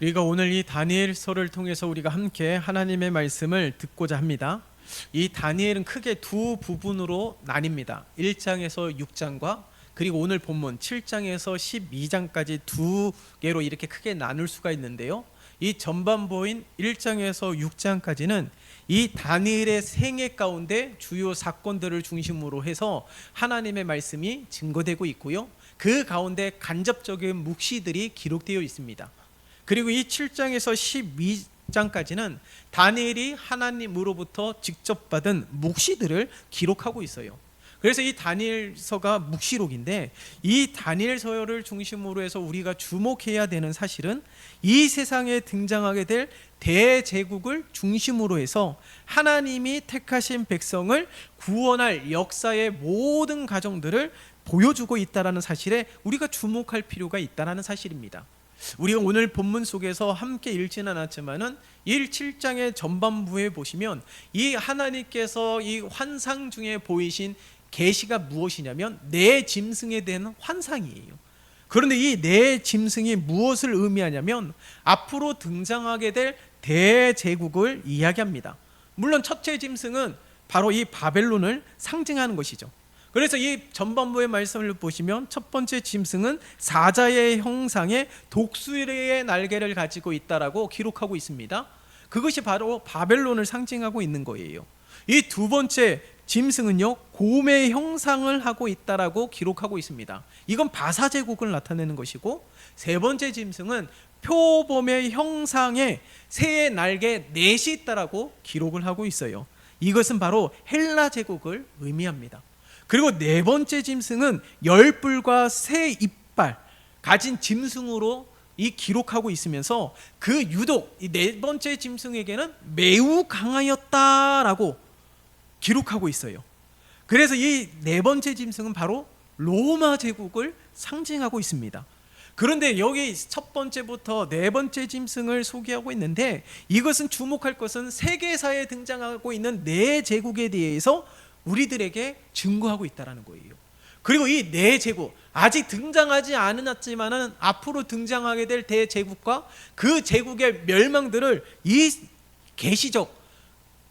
우리가 오늘 이 다니엘서를 통해서 우리가 함께 하나님의 말씀을 듣고자 합니다. 이 다니엘은 크게 두 부분으로 나뉩니다. 1장에서 6장과 그리고 오늘 본문 7장에서 12장까지 두 개로 이렇게 크게 나눌 수가 있는데요. 이 전반부인 1장에서 6장까지는 이 다니엘의 생애 가운데 주요 사건들을 중심으로 해서 하나님의 말씀이 증거되고 있고요. 그 가운데 간접적인 묵시들이 기록되어 있습니다. 그리고 이 7장에서 12장까지는 다니엘이 하나님으로부터 직접 받은 묵시들을 기록하고 있어요. 그래서 이 다니엘서가 묵시록인데, 이 다니엘서를 중심으로 해서 우리가 주목해야 되는 사실은 이 세상에 등장하게 될 대제국을 중심으로 해서 하나님이 택하신 백성을 구원할 역사의 모든 과정들을 보여주고 있다는 사실에 우리가 주목할 필요가 있다는 사실입니다. 우리가 오늘 본문 속에서 함께 읽지는 않았지만은 7장의 전반부에 보시면 이 하나님께서 이 환상 중에 보이신 계시가 무엇이냐면 네 짐승에 대한 환상이에요. 그런데 이 네 짐승이 무엇을 의미하냐면 앞으로 등장하게 될 대제국을 이야기합니다. 물론 첫째 짐승은 바로 이 바벨론을 상징하는 것이죠. 그래서 이 전반부의 말씀을 보시면 첫 번째 짐승은 사자의 형상의 독수리의 날개를 가지고 있다라고 기록하고 있습니다. 그것이 바로 바벨론을 상징하고 있는 거예요. 이 두 번째 짐승은요, 곰의 형상을 하고 있다라고 기록하고 있습니다. 이건 바사제국을 나타내는 것이고, 세 번째 짐승은 표범의 형상의 새의 날개 넷이 있다라고 기록을 하고 있어요. 이것은 바로 헬라 제국을 의미합니다. 그리고 네 번째 짐승은 열뿔과 새 이빨 가진 짐승으로 이 기록하고 있으면서 그 유독 이 네 번째 짐승에게는 매우 강하였다라고 기록하고 있어요. 그래서 이 네 번째 짐승은 바로 로마 제국을 상징하고 있습니다. 그런데 여기 첫 번째부터 네 번째 짐승을 소개하고 있는데, 이것은 주목할 것은 세계사에 등장하고 있는 네 제국에 대해서 우리들에게 증거하고 있다는 거예요. 그리고 이 네 제국, 아직 등장하지 않았지만은 앞으로 등장하게 될 대제국과 그 제국의 멸망들을 이 계시적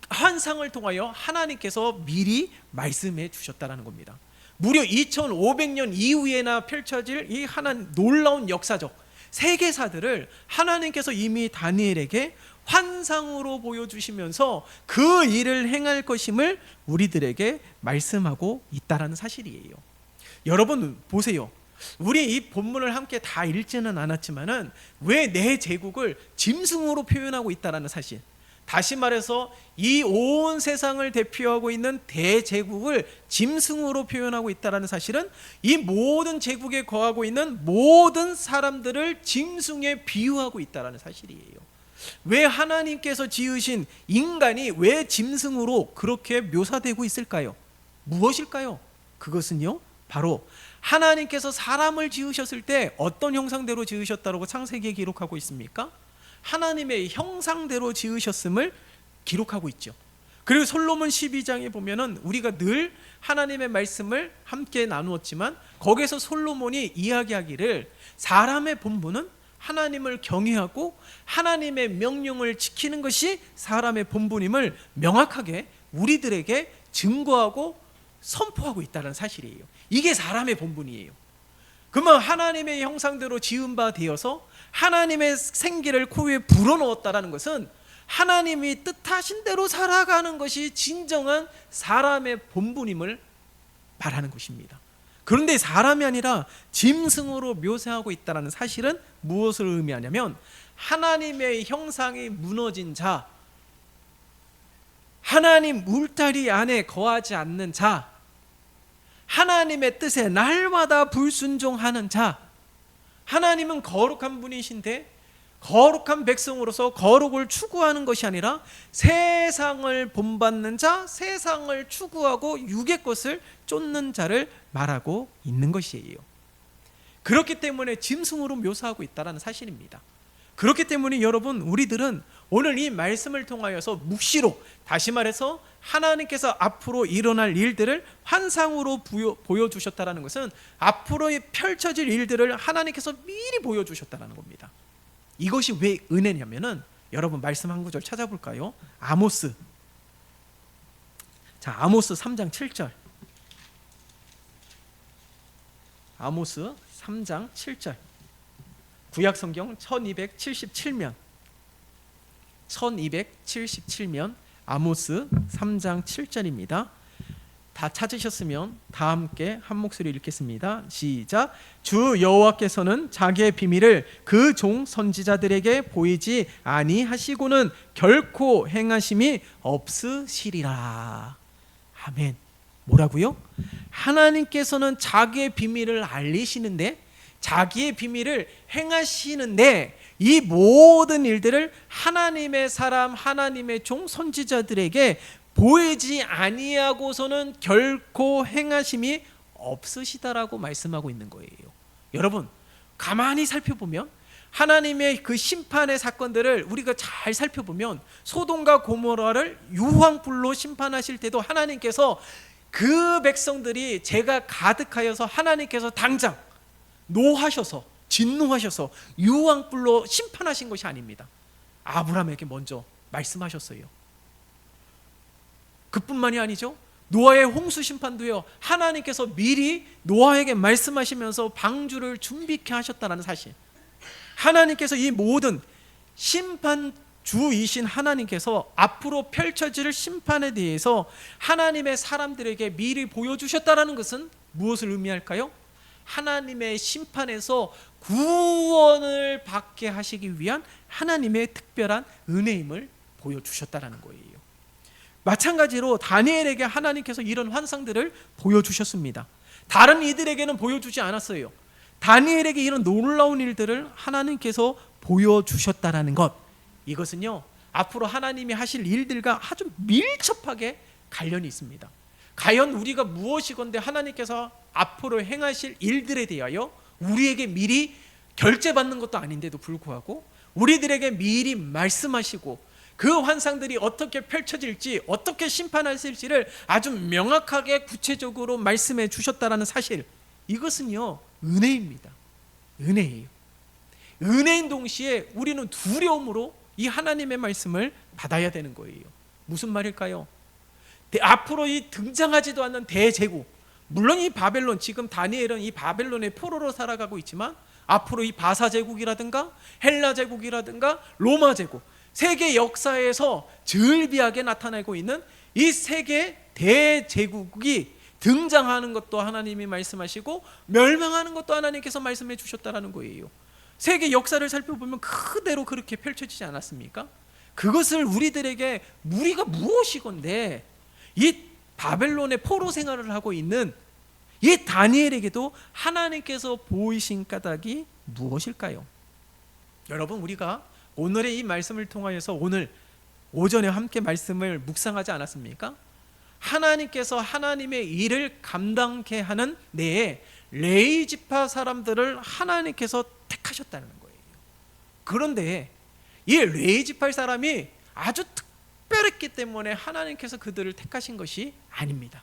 환상을 통하여 하나님께서 미리 말씀해 주셨다는 겁니다. 무려 2500년 이후에나 펼쳐질 이 하나님 놀라운 역사적 세계사들을 하나님께서 이미 다니엘에게 환상으로 보여주시면서 그 일을 행할 것임을 우리들에게 말씀하고 있다는 사실이에요. 여러분 보세요. 우리 이 본문을 함께 다 읽지는 않았지만은 왜 내 제국을 짐승으로 표현하고 있다는 사실, 다시 말해서 이 온 세상을 대표하고 있는 대제국을 짐승으로 표현하고 있다는 사실은 이 모든 제국에 거하고 있는 모든 사람들을 짐승에 비유하고 있다는 사실이에요. 왜 하나님께서 지으신 인간이 왜 짐승으로 그렇게 묘사되고 있을까요? 무엇일까요? 그것은요, 바로 하나님께서 사람을 지으셨을 때 어떤 형상대로 지으셨다고 창세기에 기록하고 있습니까? 하나님의 형상대로 지으셨음을 기록하고 있죠. 그리고 솔로몬 12장에 보면은 우리가 늘 하나님의 말씀을 함께 나누었지만 거기서 솔로몬이 이야기하기를 사람의 본분은 하나님을 경외하고 하나님의 명령을 지키는 것이 사람의 본분임을 명확하게 우리들에게 증거하고 선포하고 있다는 사실이에요. 이게 사람의 본분이에요. 그러면 하나님의 형상대로 지은 바 되어서 하나님의 생기를 코에 불어넣었다는 것은 하나님이 뜻하신 대로 살아가는 것이 진정한 사람의 본분임을 말하는 것입니다. 그런데 사람이 아니라 짐승으로 묘사하고 있다는 사실은 무엇을 의미하냐면 하나님의 형상이 무너진 자, 하나님 울타리 안에 거하지 않는 자, 하나님의 뜻에 날마다 불순종하는 자. 하나님은 거룩한 분이신데 거룩한 백성으로서 거룩을 추구하는 것이 아니라 세상을 본받는 자, 세상을 추구하고 육의 것을 쫓는 자를 말하고 있는 것이에요. 그렇기 때문에 짐승으로 묘사하고 있다는 사실입니다. 그렇기 때문에 여러분, 우리들은 오늘 이 말씀을 통하여서 묵시록, 다시 말해서 하나님께서 앞으로 일어날 일들을 환상으로 보여주셨다는 것은 앞으로 펼쳐질 일들을 하나님께서 미리 보여주셨다는 겁니다. 이것이 왜 은혜냐면은 여러분 말씀 한 구절 찾아볼까요? 아모스. 자, 아모스 3장 7절. 아모스 3장 7절. 구약 성경 1277면 1277면 아모스 3장 7절입니다. 다 찾으셨으면 다 함께 한 목소리 읽겠습니다. 시작. 주 여호와께서는 자기의 비밀을 그 종 선지자들에게 보이지 아니하시고는 결코 행하심이 없으시리라. 아멘. 뭐라고요? 하나님께서는 자기의 비밀을 알리시는데, 자기의 비밀을 행하시는데, 이 모든 일들을 하나님의 사람, 하나님의 종 선지자들에게 보이지 아니하고서는 결코 행하심이 없으시다라고 말씀하고 있는 거예요. 여러분, 가만히 살펴보면 하나님의 그 심판의 사건들을 우리가 잘 살펴보면 소돔과 고모라를 유황불로 심판하실 때도 하나님께서 그 백성들이 죄가 가득하여서 하나님께서 당장 노하셔서, 진노하셔서 유황불로 심판하신 것이 아닙니다. 아브라함에게 먼저 말씀하셨어요. 그뿐만이 아니죠. 노아의 홍수 심판도요, 하나님께서 미리 노아에게 말씀하시면서 방주를 준비케 하셨다는 사실. 하나님께서 이 모든 심판주이신 하나님께서 앞으로 펼쳐질 심판에 대해서 하나님의 사람들에게 미리 보여주셨다는 것은 무엇을 의미할까요? 하나님의 심판에서 구원을 받게 하시기 위한 하나님의 특별한 은혜임을 보여주셨다는 거예요. 마찬가지로 다니엘에게 하나님께서 이런 환상들을 보여주셨습니다. 다른 이들에게는 보여주지 않았어요. 다니엘에게 이런 놀라운 일들을 하나님께서 보여주셨다는 것, 이것은요 앞으로 하나님이 하실 일들과 아주 밀접하게 관련이 있습니다. 과연 우리가 무엇이건대 하나님께서 앞으로 행하실 일들에 대하여 우리에게 미리 결제받는 것도 아닌데도 불구하고 우리들에게 미리 말씀하시고 그 환상들이 어떻게 펼쳐질지, 어떻게 심판하실지를 아주 명확하게 구체적으로 말씀해 주셨다는 사실, 이것은요 은혜입니다. 은혜예요. 은혜인 동시에 우리는 두려움으로 이 하나님의 말씀을 받아야 되는 거예요. 무슨 말일까요? 앞으로 이 등장하지도 않는 대제국, 물론 이 바벨론, 지금 다니엘은 이 바벨론의 포로로 살아가고 있지만 앞으로 이 바사 제국이라든가 헬라 제국이라든가 로마 제국, 세계 역사에서 즐비하게 나타나고 있는 이 세계 대제국이 등장하는 것도 하나님이 말씀하시고 멸망하는 것도 하나님께서 말씀해 주셨다는 거예요. 세계 역사를 살펴보면 그대로 그렇게 펼쳐지지 않았습니까? 그것을 우리들에게 우리가 무엇이건데 이 바벨론의 포로 생활을 하고 있는 이 다니엘에게도 하나님께서 보이신 까닭이 무엇일까요? 여러분, 우리가 오늘의 이 말씀을 통하여서 오늘 오전에 함께 말씀을 묵상하지 않았습니까? 하나님께서 하나님의 일을 감당케 하는 내에 레위 지파 사람들을 하나님께서 택하셨다는 거예요. 그런데 이 레위 지파 사람이 아주 특별했기 때문에 하나님께서 그들을 택하신 것이 아닙니다.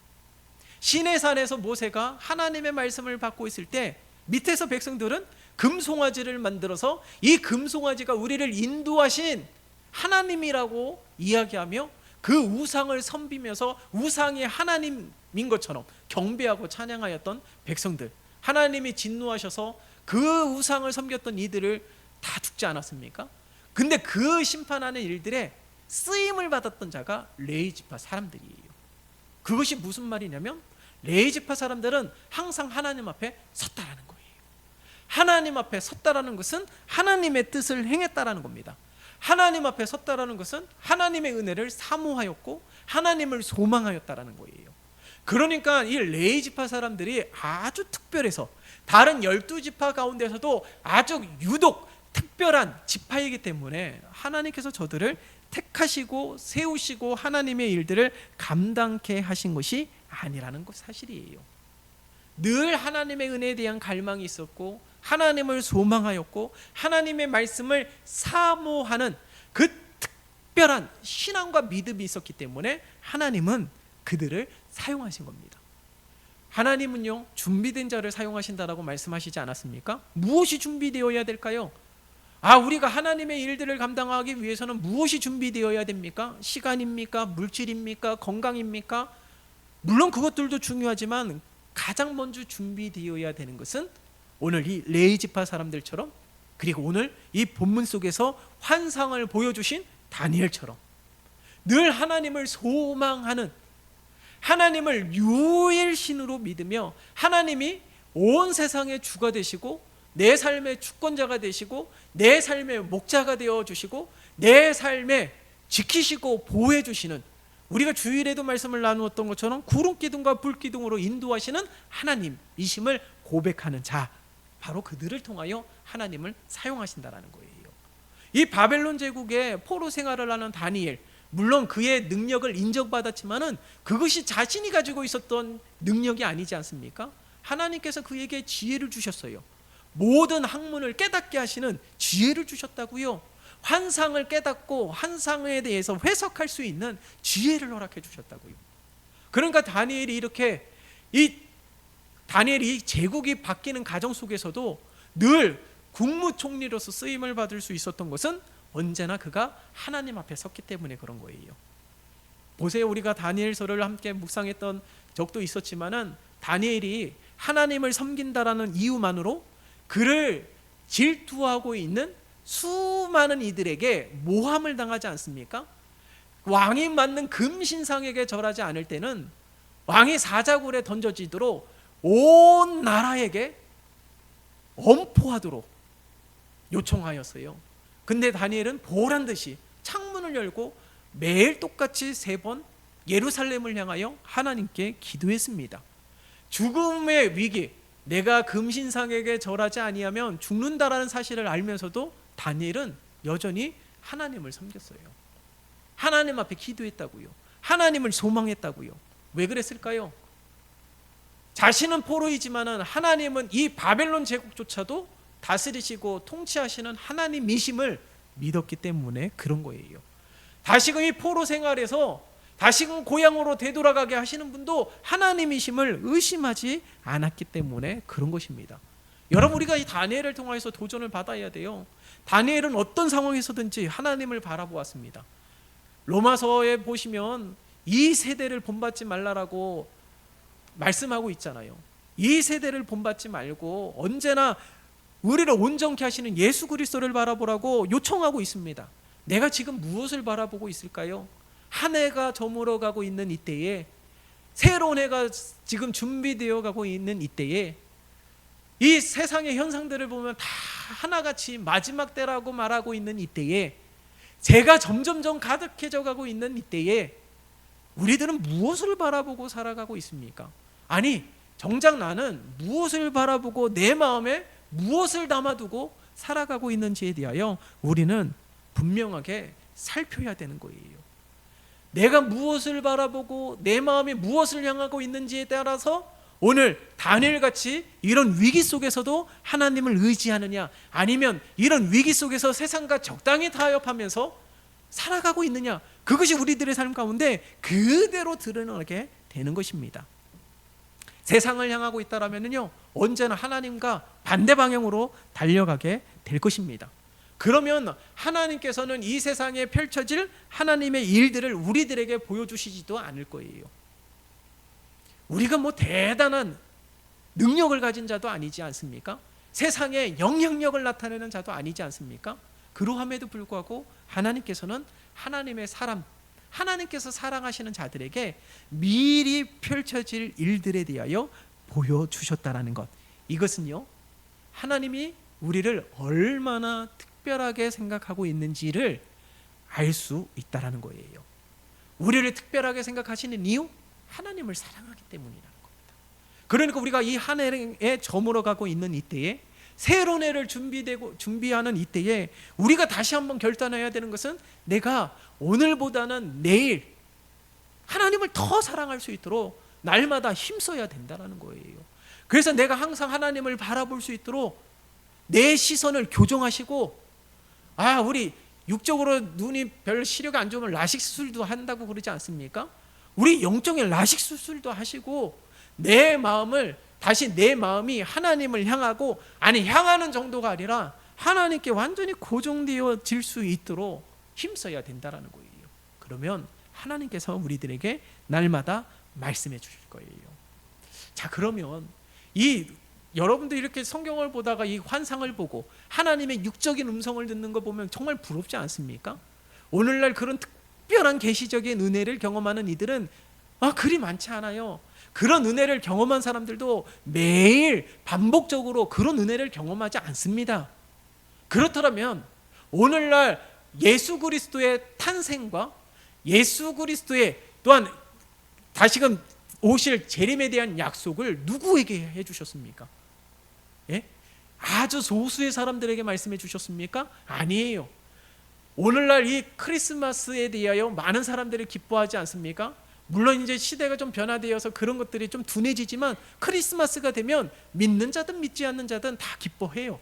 시내산에서 모세가 하나님의 말씀을 받고 있을 때 밑에서 백성들은 금송아지를 만들어서 이 금송아지가 우리를 인도하신 하나님이라고 이야기하며 그 우상을 섬기면서 우상이 하나님인 것처럼 경배하고 찬양하였던 백성들, 하나님이 진노하셔서 그 우상을 섬겼던 이들을 다 죽지 않았습니까? 근데 그 심판하는 일들에 쓰임을 받았던 자가 레위 지파 사람들이에요. 그것이 무슨 말이냐면 레위 지파 사람들은 항상 하나님 앞에 섰다라는 거예요. 하나님 앞에 섰다라는 것은 하나님의 뜻을 행했다라는 겁니다. 하나님 앞에 섰다라는 것은 하나님의 은혜를 사모하였고 하나님을 소망하였다라는 거예요. 그러니까 이 레위 지파 사람들이 아주 특별해서 다른 12지파 가운데서도 아주 유독 특별한 지파이기 때문에 하나님께서 저들을 택하시고 세우시고 하나님의 일들을 감당케 하신 것이 아니라는 것 사실이에요. 늘 하나님의 은혜에 대한 갈망이 있었고 하나님을 소망하였고 하나님의 말씀을 사모하는 그 특별한 신앙과 믿음이 있었기 때문에 하나님은 그들을 사용하신 겁니다. 하나님은요 준비된 자를 사용하신다라고 말씀하시지 않았습니까? 무엇이 준비되어야 될까요? 우리가 하나님의 일들을 감당하기 위해서는 무엇이 준비되어야 됩니까? 시간입니까? 물질입니까? 건강입니까? 물론 그것들도 중요하지만 가장 먼저 준비되어야 되는 것은 오늘 이 레위 지파 사람들처럼, 그리고 오늘 이 본문 속에서 환상을 보여주신 다니엘처럼 늘 하나님을 소망하는, 하나님을 유일신으로 믿으며 하나님이 온 세상의 주가 되시고 내 삶의 주권자가 되시고 내 삶의 목자가 되어주시고 내 삶에 지키시고 보호해 주시는, 우리가 주일에도 말씀을 나누었던 것처럼 구름기둥과 불기둥으로 인도하시는 하나님이심을 고백하는 자, 바로 그들을 통하여 하나님을 사용하신다라는 거예요. 이 바벨론 제국의 포로 생활을 하는 다니엘, 물론 그의 능력을 인정받았지만은 그것이 자신이 가지고 있었던 능력이 아니지 않습니까? 하나님께서 그에게 지혜를 주셨어요. 모든 학문을 깨닫게 하시는 지혜를 주셨다고요. 환상을 깨닫고 환상에 대해서 해석할 수 있는 지혜를 허락해 주셨다고요. 그러니까 다니엘이 제국이 바뀌는 과정 속에서도 늘 국무총리로서 쓰임을 받을 수 있었던 것은 언제나 그가 하나님 앞에 섰기 때문에 그런 거예요. 보세요, 우리가 다니엘서를 함께 묵상했던 적도 있었지만은 다니엘이 하나님을 섬긴다라는 이유만으로 그를 질투하고 있는 수많은 이들에게 모함을 당하지 않습니까? 왕이 만든 금신상에게 절하지 않을 때는 왕이 사자굴에 던져지도록 온 나라에게 엄포하도록 요청하였어요. 근데 다니엘은 보란듯이 창문을 열고 매일 똑같이 3번 예루살렘을 향하여 하나님께 기도했습니다. 죽음의 위기, 내가 금신상에게 절하지 아니하면 죽는다라는 사실을 알면서도 다니엘은 여전히 하나님을 섬겼어요. 하나님 앞에 기도했다고요. 하나님을 소망했다고요. 왜 그랬을까요? 자신은 포로이지만은 하나님은 이 바벨론 제국조차도 다스리시고 통치하시는 하나님이심을 믿었기 때문에 그런 거예요. 다시금 이 포로 생활에서 다시금 고향으로 되돌아가게 하시는 분도 하나님이심을 의심하지 않았기 때문에 그런 것입니다. 여러분, 우리가 이 다니엘을 통해서 도전을 받아야 돼요. 다니엘은 어떤 상황에서든지 하나님을 바라보았습니다. 로마서에 보시면 이 세대를 본받지 말라라고 말씀하고 있잖아요. 이 세대를 본받지 말고 언제나 우리를 온전케 하시는 예수 그리스도를 바라보라고 요청하고 있습니다. 내가 지금 무엇을 바라보고 있을까요? 한 해가 저물어 가고 있는 이때에, 새로운 해가 지금 준비되어 가고 있는 이때에, 이 세상의 현상들을 보면 다 하나같이 마지막 때라고 말하고 있는 이때에, 죄가 점점점 가득해져 가고 있는 이때에 우리들은 무엇을 바라보고 살아가고 있습니까? 아니, 정작 나는 무엇을 바라보고 내 마음에 무엇을 담아두고 살아가고 있는지에 대하여 우리는 분명하게 살펴야 되는 거예요. 내가 무엇을 바라보고 내 마음이 무엇을 향하고 있는지에 따라서 오늘 다니엘같이 이런 위기 속에서도 하나님을 의지하느냐, 아니면 이런 위기 속에서 세상과 적당히 타협하면서 살아가고 있느냐, 그것이 우리들의 삶 가운데 그대로 드러나게 되는 것입니다. 세상을 향하고 있다라면요, 언제나 하나님과 반대 방향으로 달려가게 될 것입니다. 그러면 하나님께서는 이 세상에 펼쳐질 하나님의 일들을 우리들에게 보여주시지도 않을 거예요. 우리가 뭐 대단한 능력을 가진 자도 아니지 않습니까? 세상에 영향력을 나타내는 자도 아니지 않습니까? 그러함에도 불구하고 하나님께서는 하나님의 사람, 하나님께서 사랑하시는 자들에게 미리 펼쳐질 일들에 대하여 보여주셨다라는 것, 이것은요, 하나님이 우리를 얼마나 특별하게 생각하고 있는지를 알 수 있다라는 거예요. 우리를 특별하게 생각하시는 이유, 하나님을 사랑하기 때문이라는 겁니다. 그러니까 우리가 이 한 해에 저물어가고 있는 이때에, 새로운 해를 준비하는 이때에 우리가 다시 한번 결단해야 되는 것은, 내가 오늘보다는 내일 하나님을 더 사랑할 수 있도록 날마다 힘써야 된다는 거예요. 그래서 내가 항상 하나님을 바라볼 수 있도록 내 시선을 교정하시고, 우리 육적으로 눈이 별 시력이 안 좋으면 라식 수술도 한다고 그러지 않습니까? 우리 영적인 라식 수술도 하시고, 내 마음이 하나님을 향하고, 아니 향하는 정도가 아니라 하나님께 완전히 고정되어질 수 있도록 힘써야 된다라는 거예요. 그러면 하나님께서 우리들에게 날마다 말씀해 주실 거예요. 자, 그러면 여러분들 이렇게 성경을 보다가 이 환상을 보고 하나님의 육적인 음성을 듣는 거 보면 정말 부럽지 않습니까? 오늘날 그런 특별한 계시적인 은혜를 경험하는 이들은 그리 많지 않아요. 그런 은혜를 경험한 사람들도 매일 반복적으로 그런 은혜를 경험하지 않습니다. 그렇더라면 오늘날 예수 그리스도의 탄생과 예수 그리스도의 또한 다시금 오실 재림에 대한 약속을 누구에게 해주셨습니까? 예? 아주 소수의 사람들에게 말씀해 주셨습니까? 아니에요. 오늘날 이 크리스마스에 대하여 많은 사람들이 기뻐하지 않습니까? 물론 이제 시대가 좀 변화되어서 그런 것들이 좀 둔해지지만 크리스마스가 되면 믿는 자든 믿지 않는 자든 다 기뻐해요.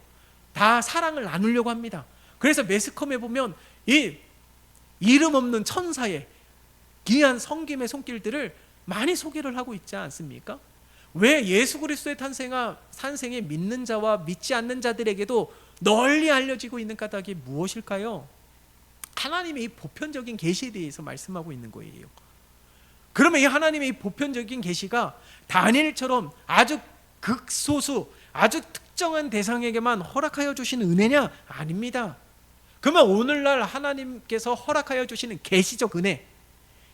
다 사랑을 나누려고 합니다. 그래서 매스컴에 보면 이 이름 없는 천사의 귀한 성김의 손길들을 많이 소개를 하고 있지 않습니까? 왜 예수 그리스도의 탄생이 믿는 자와 믿지 않는 자들에게도 널리 알려지고 있는 까닭이 무엇일까요? 하나님의 이 보편적인 계시에 대해서 말씀하고 있는 거예요. 그러면 이 하나님의 이 보편적인 계시가 다니엘처럼 아주 극소수, 아주 특정한 대상에게만 허락하여 주시는 은혜냐? 아닙니다. 그러면 오늘날 하나님께서 허락하여 주시는 계시적 은혜,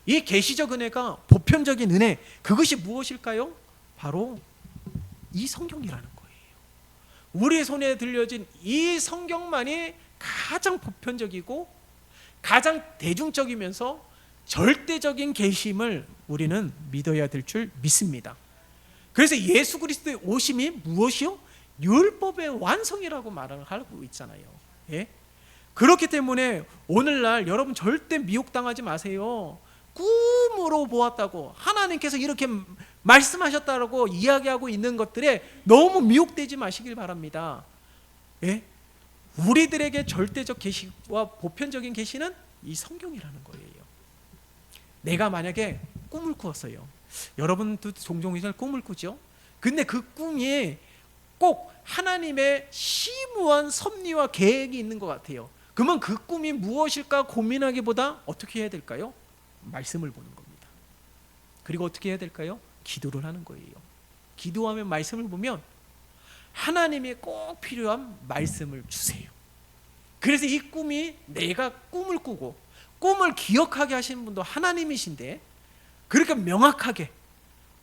이 계시적 은혜가 보편적인 은혜, 그것이 무엇일까요? 바로 이 성경이라는 거예요. 우리 손에 들려진 이 성경만이 가장 보편적이고 가장 대중적이면서 절대적인 계심을 우리는 믿어야 될 줄 믿습니다. 그래서 예수 그리스도의 오심이 무엇이요? 율법의 완성이라고 말을 하고 있잖아요. 예? 그렇기 때문에 오늘날 여러분 절대 미혹당하지 마세요. 꿈으로 보았다고 하나님께서 이렇게 말씀하셨다고 이야기하고 있는 것들에 너무 미혹되지 마시길 바랍니다. 예? 우리들에게 절대적 계시와 보편적인 계시는 이 성경이라는 거예요. 내가 만약에 꿈을 꾸었어요. 여러분도 종종 이런 꿈을 꾸죠. 근데 그 꿈이 꼭 하나님의 심오한 섭리와 계획이 있는 것 같아요. 그러면 그 꿈이 무엇일까 고민하기보다 어떻게 해야 될까요? 말씀을 보는 겁니다. 그리고 어떻게 해야 될까요? 기도를 하는 거예요. 기도하면 말씀을 보면 하나님이 꼭 필요한 말씀을 주세요. 그래서 이 꿈이 내가 꿈을 꾸고 꿈을 기억하게 하시는 분도 하나님이신데 그렇게 명확하게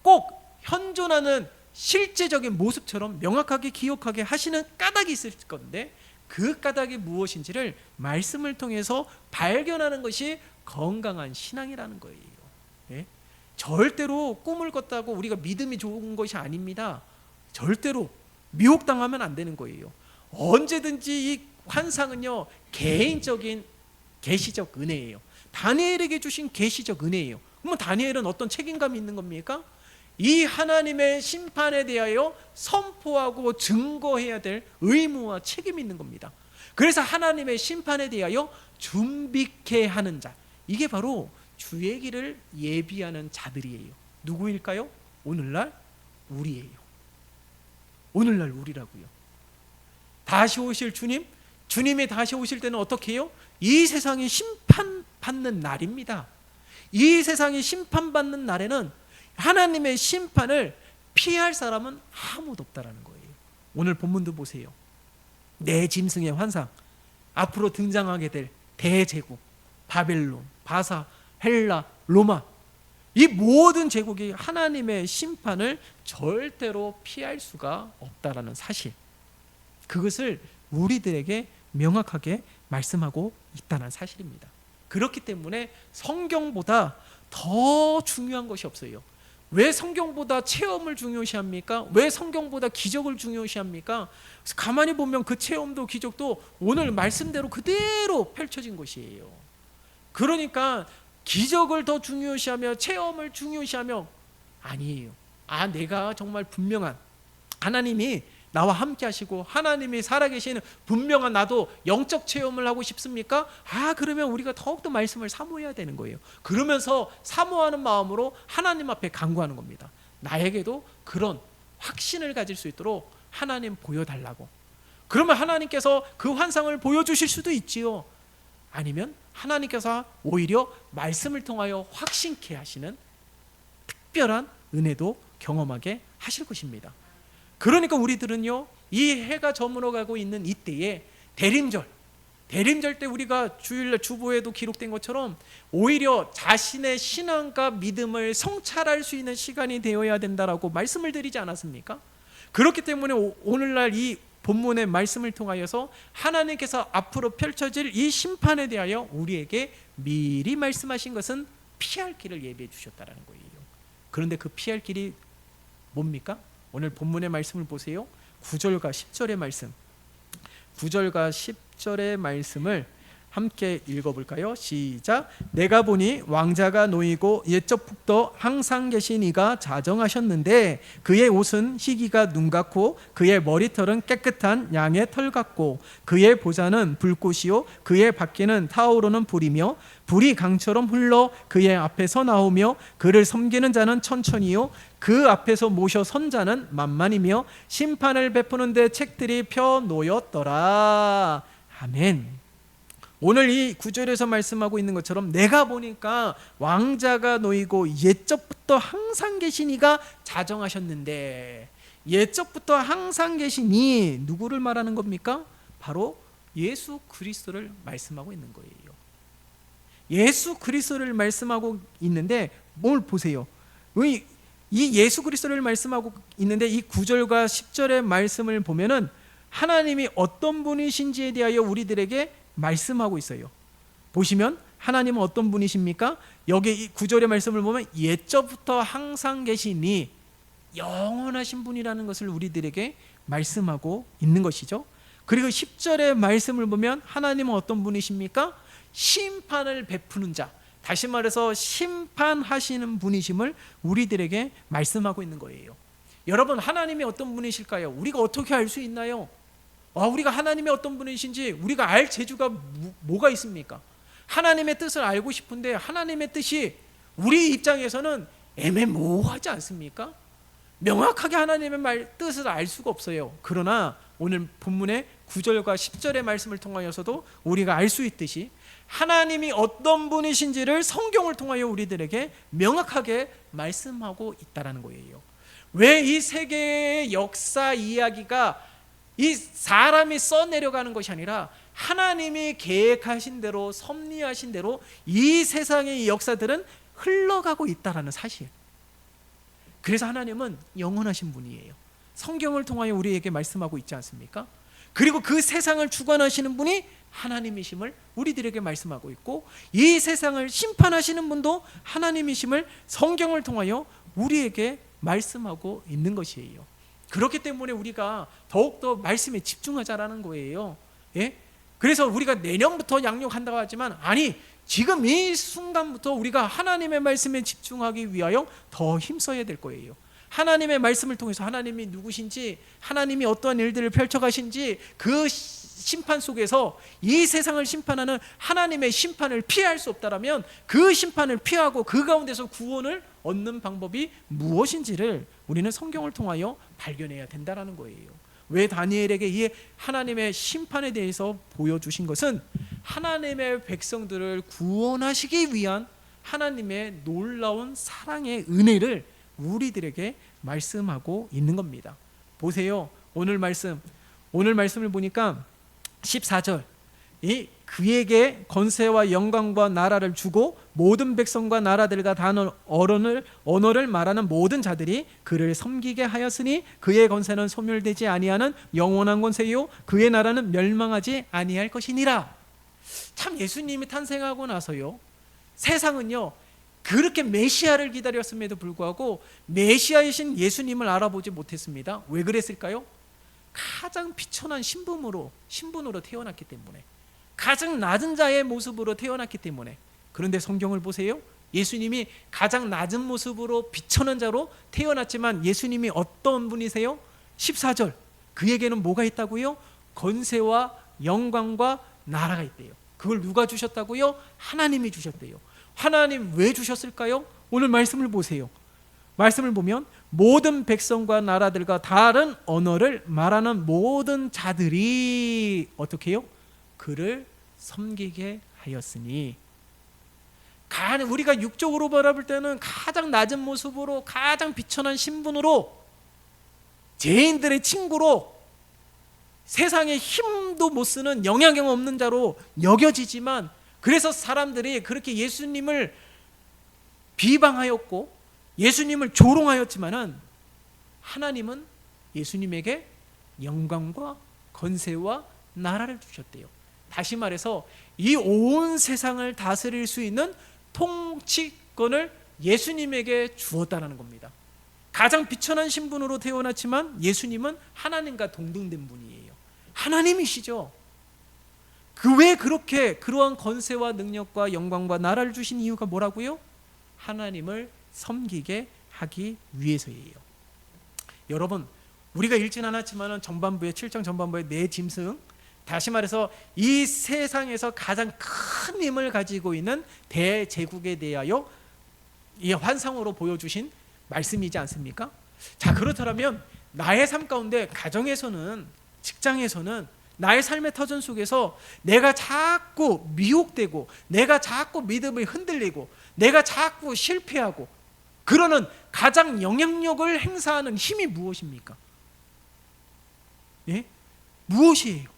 꼭 현존하는 실제적인 모습처럼 명확하게 기억하게 하시는 까닭이 있을 건데 그 까닭이 무엇인지를 말씀을 통해서 발견하는 것이 건강한 신앙이라는 거예요. 예? 절대로 꿈을 꿨다고 우리가 믿음이 좋은 것이 아닙니다. 절대로 미혹당하면 안 되는 거예요. 언제든지 이 환상은요 개인적인 계시적 은혜예요. 다니엘에게 주신 계시적 은혜예요. 그러면 다니엘은 어떤 책임감이 있는 겁니까? 이 하나님의 심판에 대하여 선포하고 증거해야 될 의무와 책임이 있는 겁니다. 그래서 하나님의 심판에 대하여 준비케 하는 자, 이게 바로 주의 길을 예비하는 자들이에요. 누구일까요? 오늘날 우리예요. 오늘날 우리라고요. 다시 오실 주님이 다시 오실 때는 어떻게 해요? 이 세상이 심판받는 날입니다. 이 세상이 심판받는 날에는 하나님의 심판을 피할 사람은 아무도 없다라는 거예요. 오늘 본문도 보세요. 내 짐승의 환상, 앞으로 등장하게 될 대제국, 바벨론, 바사, 헬라, 로마, 이 모든 제국이 하나님의 심판을 절대로 피할 수가 없다라는 사실, 그것을 우리들에게 명확하게 말씀하고 있다는 사실입니다. 그렇기 때문에 성경보다 더 중요한 것이 없어요. 왜 성경보다 체험을 중요시합니까? 왜 성경보다 기적을 중요시합니까? 가만히 보면 그 체험도 기적도 오늘 말씀대로 그대로 펼쳐진 것이에요. 그러니까 기적을 더 중요시하며 체험을 중요시하며 아니에요. 내가 정말 분명한 하나님이 나와 함께 하시고 하나님이 살아계시는 분명한 나도 영적 체험을 하고 싶습니까? 그러면 우리가 더욱더 말씀을 사모해야 되는 거예요. 그러면서 사모하는 마음으로 하나님 앞에 간구하는 겁니다. 나에게도 그런 확신을 가질 수 있도록 하나님 보여달라고. 그러면 하나님께서 그 환상을 보여주실 수도 있지요. 아니면 하나님께서 오히려 말씀을 통하여 확신케 하시는 특별한 은혜도 경험하게 하실 것입니다. 그러니까 우리들은요, 이 해가 저물어가고 있는 이때에 대림절 때 우리가 주일날 주보에도 기록된 것처럼 오히려 자신의 신앙과 믿음을 성찰할 수 있는 시간이 되어야 된다라고 말씀을 드리지 않았습니까? 그렇기 때문에 오늘날 이 본문의 말씀을 통하여서 하나님께서 앞으로 펼쳐질 이 심판에 대하여 우리에게 미리 말씀하신 것은 피할 길을 예비해 주셨다는 거예요. 그런데 그 피할 길이 뭡니까? 오늘 본문의 말씀을 보세요. 9절과 10절의 말씀, 9절과 10절의 말씀을 함께 읽어볼까요? 시작. 내가 보니 왕자가 놓이고 옛적부터 항상 계신 이가 자정하셨는데 그의 옷은 희기가 눈 같고 그의 머리털은 깨끗한 양의 털 같고 그의 보좌는 불꽃이요 그의 바퀴는 타오르는 불이며 불이 강처럼 흘러 그의 앞에서 나오며 그를 섬기는 자는 천천히요 그 앞에서 모셔 선 자는 만만이며 심판을 베푸는 데 책들이 펴 놓였더라. 아멘. 오늘 이 구절에서 말씀하고 있는 것처럼 내가 보니까 왕자가 놓이고 옛적부터 항상 계신 이가 자정하셨는데, 옛적부터 항상 계신 이 누구를 말하는 겁니까? 바로 예수 그리스도를 말씀하고 있는 거예요. 예수 그리스도를 말씀하고 있는데 뭘 보세요. 이 예수 그리스도를 말씀하고 있는데 이 9절과 10절의 말씀을 보면은 하나님이 어떤 분이신지에 대하여 우리들에게 말씀하고 있어요. 보시면 하나님은 어떤 분이십니까? 여기 이 9절의 말씀을 보면 옛적부터 항상 계시니 영원하신 분이라는 것을 우리들에게 말씀하고 있는 것이죠. 그리고 10절의 말씀을 보면 하나님은 어떤 분이십니까? 심판을 베푸는 자, 다시 말해서 심판하시는 분이심을 우리들에게 말씀하고 있는 거예요. 여러분, 하나님이 어떤 분이실까요? 우리가 어떻게 알 수 있나요? 우리가 하나님이 어떤 분이신지 우리가 알 재주가 뭐가 있습니까? 하나님의 뜻을 알고 싶은데 하나님의 뜻이 우리 입장에서는 애매모호하지 않습니까? 명확하게 하나님의 뜻을 알 수가 없어요. 그러나 오늘 본문의 9절과 10절의 말씀을 통하여서도 우리가 알 수 있듯이 하나님이 어떤 분이신지를 성경을 통하여 우리들에게 명확하게 말씀하고 있다는 거예요. 왜 이 세계의 역사 이야기가 이 사람이 써내려가는 것이 아니라 하나님이 계획하신 대로, 섭리하신 대로 이 세상의 역사들은 흘러가고 있다는 사실. 그래서 하나님은 영원하신 분이에요. 성경을 통하여 우리에게 말씀하고 있지 않습니까? 그리고 그 세상을 주관하시는 분이 하나님이심을 우리들에게 말씀하고 있고, 이 세상을 심판하시는 분도 하나님이심을 성경을 통하여 우리에게 말씀하고 있는 것이에요. 그렇기 때문에 우리가 더욱더 말씀에 집중하자라는 거예요. 예? 그래서 우리가 내년부터 양육한다고 하지만 아니, 지금 이 순간부터 우리가 하나님의 말씀에 집중하기 위하여 더 힘써야 될 거예요. 하나님의 말씀을 통해서 하나님이 누구신지, 하나님이 어떠한 일들을 펼쳐가신지, 그 심판 속에서 이 세상을 심판하는 하나님의 심판을 피할 수 없다라면 그 심판을 피하고 그 가운데서 구원을 얻는 방법이 무엇인지를 우리는 성경을 통하여 발견해야 된다는 거예요. 왜 다니엘에게 이 하나님의 심판에 대해서 보여주신 것은 하나님의 백성들을 구원하시기 위한 하나님의 놀라운 사랑의 은혜를 우리들에게 말씀하고 있는 겁니다. 보세요. 오늘 말씀을 보니까 14절, 그에게 권세와 영광과 나라를 주고 모든 백성과 나라들과 단어, 언어를 말하는 모든 자들이 그를 섬기게 하였으니 그의 권세는 소멸되지 아니하는 영원한 권세요 그의 나라는 멸망하지 아니할 것이니라. 참, 예수님이 탄생하고 나서요, 세상은요 그렇게 메시아를 기다렸음에도 불구하고 메시아이신 예수님을 알아보지 못했습니다. 왜 그랬을까요? 가장 비천한 신분으로 태어났기 때문에, 가장 낮은 자의 모습으로 태어났기 때문에. 그런데 성경을 보세요. 예수님이 가장 낮은 모습으로 비천한 자로 태어났지만 예수님이 어떤 분이세요? 14절, 그에게는 뭐가 있다고요? 권세와 영광과 나라가 있대요. 그걸 누가 주셨다고요? 하나님이 주셨대요. 하나님 왜 주셨을까요? 오늘 말씀을 보세요. 말씀을 보면 모든 백성과 나라들과 다른 언어를 말하는 모든 자들이 어떻게 해요? 그를 섬기게 하였으니. 우리가 육적으로 바라볼 때는 가장 낮은 모습으로, 가장 비천한 신분으로, 죄인들의 친구로, 세상에 힘도 못 쓰는 영향력 없는 자로 여겨지지만, 그래서 사람들이 그렇게 예수님을 비방하였고 예수님을 조롱하였지만은, 하나님은 예수님에게 영광과 권세와 나라를 주셨대요. 다시 말해서 이 온 세상을 다스릴 수 있는 통치권을 예수님에게 주었다는 겁니다. 가장 비천한 신분으로 태어났지만 예수님은 하나님과 동등된 분이에요. 하나님이시죠. 왜 그렇게 그러한 권세와 능력과 영광과 나라를 주신 이유가 뭐라고요? 하나님을 섬기게 하기 위해서예요. 여러분, 우리가 읽진 않았지만 전반부에 7장 전반부에 내 짐승, 다시 말해서 이 세상에서 가장 큰 힘을 가지고 있는 대제국에 대하여 이 환상으로 보여주신 말씀이지 않습니까? 자, 그렇다면 나의 삶 가운데, 가정에서는, 직장에서는, 나의 삶의 터전 속에서 내가 자꾸 미혹되고, 내가 자꾸 믿음이 흔들리고, 내가 자꾸 실패하고 그러는 가장 영향력을 행사하는 힘이 무엇입니까? 예? 무엇이에요?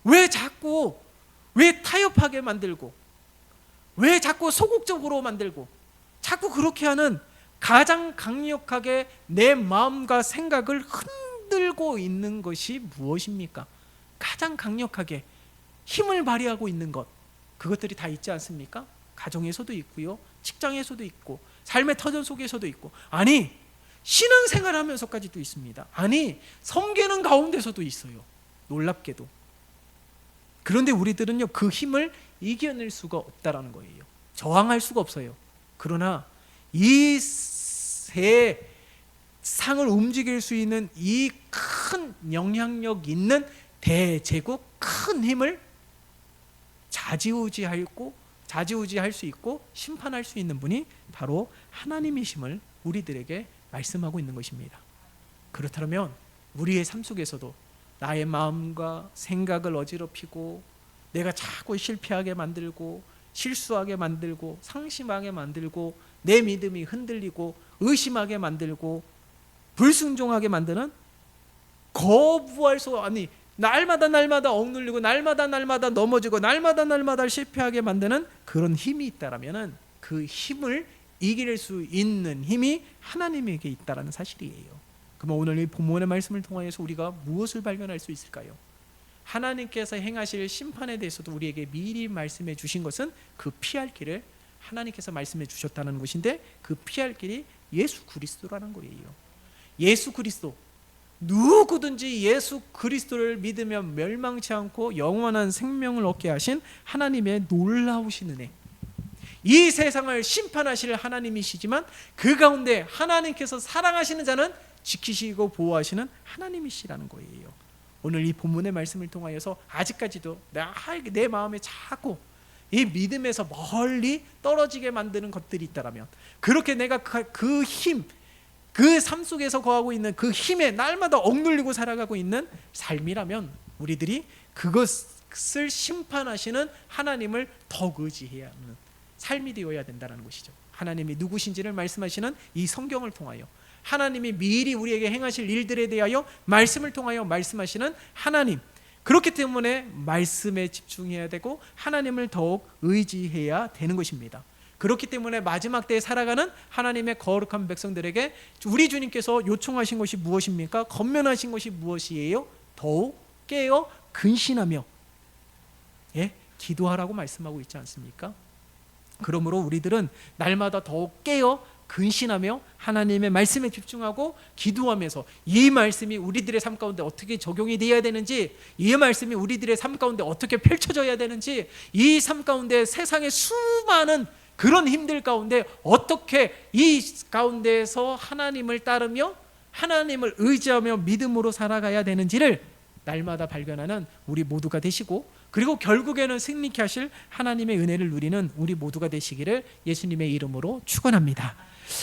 왜 타협하게 만들고, 왜 자꾸 소극적으로 만들고, 자꾸 그렇게 하는 가장 강력하게 내 마음과 생각을 흔들고 있는 것이 무엇입니까? 가장 강력하게 힘을 발휘하고 있는 것, 그것들이 다 있지 않습니까? 가정에서도 있고요, 직장에서도 있고, 삶의 터전 속에서도 있고, 아니 신앙생활 하면서까지도 있습니다. 아니 섬기는 가운데서도 있어요. 놀랍게도. 그런데 우리들은요, 그 힘을 이겨낼 수가 없다라는 거예요. 저항할 수가 없어요. 그러나 이 세상을 움직일 수 있는 이 큰 영향력 있는 대제국, 큰 힘을 좌지우지할 수 있고 심판할 수 있는 분이 바로 하나님이심을 우리들에게 말씀하고 있는 것입니다. 그렇다면 우리의 삶 속에서도 나의 마음과 생각을 어지럽히고, 내가 자꾸 실패하게 만들고, 실수하게 만들고, 상심하게 만들고, 내 믿음이 흔들리고 의심하게 만들고 불순종하게 만드는, 거부할 수, 아니 날마다 억눌리고 날마다 넘어지고 날마다 실패하게 만드는 그런 힘이 있다라면은, 그 힘을 이길 수 있는 힘이 하나님에게 있다라는 사실이에요. 그럼 오늘 이 본문의 말씀을 통하여서 우리가 무엇을 발견할 수 있을까요? 하나님께서 행하실 심판에 대해서도 우리에게 미리 말씀해 주신 것은 그 피할 길을 하나님께서 말씀해 주셨다는 것인데, 그 피할 길이 예수 그리스도라는 거예요. 예수 그리스도, 누구든지 예수 그리스도를 믿으면 멸망치 않고 영원한 생명을 얻게 하신 하나님의 놀라우신 은혜, 이 세상을 심판하실 하나님이시지만 그 가운데 하나님께서 사랑하시는 자는 지키시고 보호하시는 하나님이시라는 거예요. 오늘 이 본문의 말씀을 통하여서 아직까지도 내 마음에 자꾸 이 믿음에서 멀리 떨어지게 만드는 것들이 있다라면, 그렇게 내가 그 힘, 그 삶 속에서 거하고 있는 그 힘에 날마다 억눌리고 살아가고 있는 삶이라면, 우리들이 그것을 심판하시는 하나님을 더욱 의지해야 하는 삶이 되어야 된다는 것이죠. 하나님이 누구신지를 말씀하시는 이 성경을 통하여, 하나님이 미리 우리에게 행하실 일들에 대하여 말씀을 통하여 말씀하시는 하나님, 그렇기 때문에 말씀에 집중해야 되고 하나님을 더욱 의지해야 되는 것입니다. 그렇기 때문에 마지막 때에 살아가는 하나님의 거룩한 백성들에게 우리 주님께서 요청하신 것이 무엇입니까? 권면하신 것이 무엇이에요? 더욱 깨어 근신하며 기도하라고 말씀하고 있지 않습니까? 그러므로 우리들은 날마다 더욱 깨어 근신하며 하나님의 말씀에 집중하고 기도하면서, 이 말씀이 우리들의 삶 가운데 어떻게 적용이 되어야 되는지, 이 말씀이 우리들의 삶 가운데 어떻게 펼쳐져야 되는지, 이 삶 가운데 세상의 수많은 그런 힘들 가운데 어떻게 이 가운데에서 하나님을 따르며 하나님을 의지하며 믿음으로 살아가야 되는지를 날마다 발견하는 우리 모두가 되시고, 그리고 결국에는 승리케 하실 하나님의 은혜를 누리는 우리 모두가 되시기를 예수님의 이름으로 축원합니다.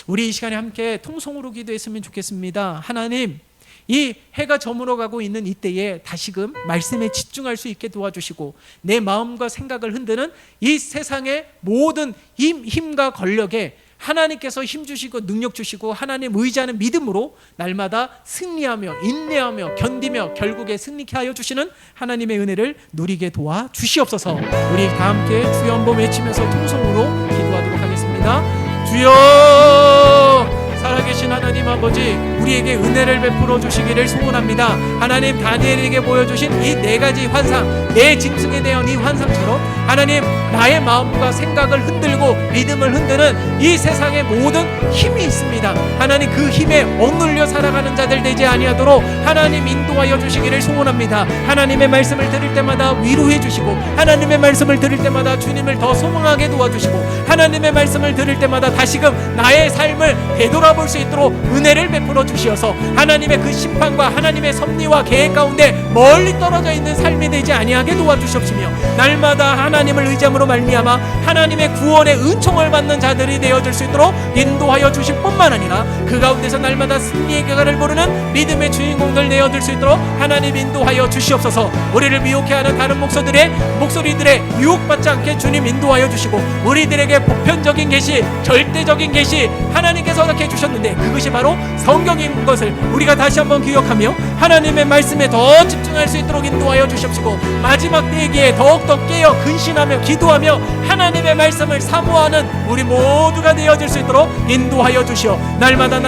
우리 이 시간에 함께 통성으로 기도했으면 좋겠습니다. 하나님, 이 해가 저물어가고 있는 이때에 다시금 말씀에 집중할 수 있게 도와주시고 내 마음과 생각을 흔드는 이 세상의 모든 힘과 권력에 하나님께서 힘주시고 능력 주시고 하나님 의지하는 믿음으로 날마다 승리하며 인내하며 견디며 결국에 승리케 하여 주시는 하나님의 은혜를 누리게 도와주시옵소서. 우리 다 함께 주여 한번 외치면서 통성으로 기도하도록 하겠습니다. 주여, 살아계신 하나님 아버지, 우리에게 은혜를 베풀어 주시기를 소원합니다. 하나님, 다니엘에게 보여주신 이 네 가지 환상, 내 짐승에 대한 이 환상처럼 하나님, 나의 마음과 생각을 흔들고 믿음을 흔드는 이 세상의 모든 힘이 있습니다. 하나님, 그 힘에 억눌려 살아가는 자들 되지 아니하도록 하나님 인도하여 주시기를 소원합니다. 하나님의 말씀을 들을 때마다 위로해 주시고 하나님의 말씀을 들을 때마다 주님을 더 소망하게 도와주시고 하나님의 말씀을 들을 때마다 다시금 나의 삶을 되돌아볼 수 있도록 은혜를 베풀어 주시어서 하나님의 그 심판과 하나님의 섭리와 계획 가운데 멀리 떨어져 있는 삶이 되지 아니하게 도와주시옵시며 날마다 하나님을 의지함으로 말미암아 하나님의 구원의 은총을 받는 자들이 되어줄 수 있도록 인도하여 주실 뿐만 아니라 그 가운데서 날마다 승리의 결과를 모르는 믿음의 주인공들 되어줄 수 있도록 하나님 인도하여 주시옵소서. 우리를 미혹해하는 다른 목소리들의 유혹받지 않게 주님 인도하여 주시고 우리들에게 보편적인 계시, 절대적인 계시 하나님께서 허락해 주셨는데 그것이 바로 성경인 것을 우리가 다시 한번 기억하며 하나님의 말씀에 더 집중할 수 있도록 인도하여 주시옵시고 마지막 때기에 더욱더 깨어 근신하며 기도하며 하나님의 말씀을 사모하는 우리 모두가 되어질 수 있도록 인도하여 주시어 날마다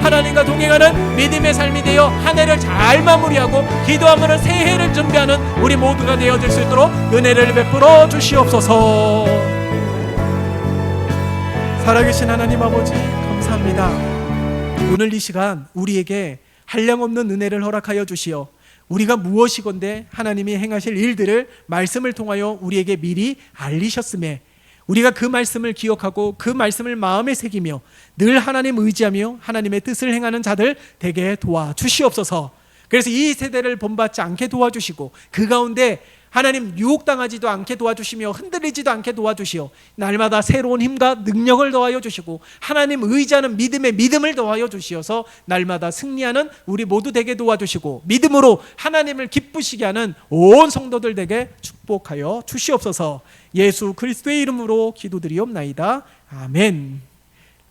하나님과 동행하는 믿음의 삶이 되어 한 해를 잘 마무리하고 기도하면 새해를 준비하는 우리 모두가 되어질 수 있도록 은혜를 베풀어 주시옵소서. 살아계신 하나님 아버지, 감사합니다. 오늘 이 시간 우리에게 한량없는 은혜를 허락하여 주시어 우리가 무엇이건대 하나님이 행하실 일들을 말씀을 통하여 우리에게 미리 알리셨음에 우리가 그 말씀을 기억하고 그 말씀을 마음에 새기며 늘 하나님 의지하며 하나님의 뜻을 행하는 자들 되게 도와주시옵소서. 그래서 이 세대를 본받지 않게 도와주시고 그 가운데 하나님 유혹당하지도 않게 도와주시며 흔들리지도 않게 도와주시어 날마다 새로운 힘과 능력을 더하여 주시고 하나님 의지하는 믿음을 더하여 주시어서 날마다 승리하는 우리 모두 되게 도와주시고 믿음으로 하나님을 기쁘시게 하는 온 성도들 되게 축복하여 주시옵소서. 예수 그리스도의 이름으로 기도드리옵나이다. 아멘.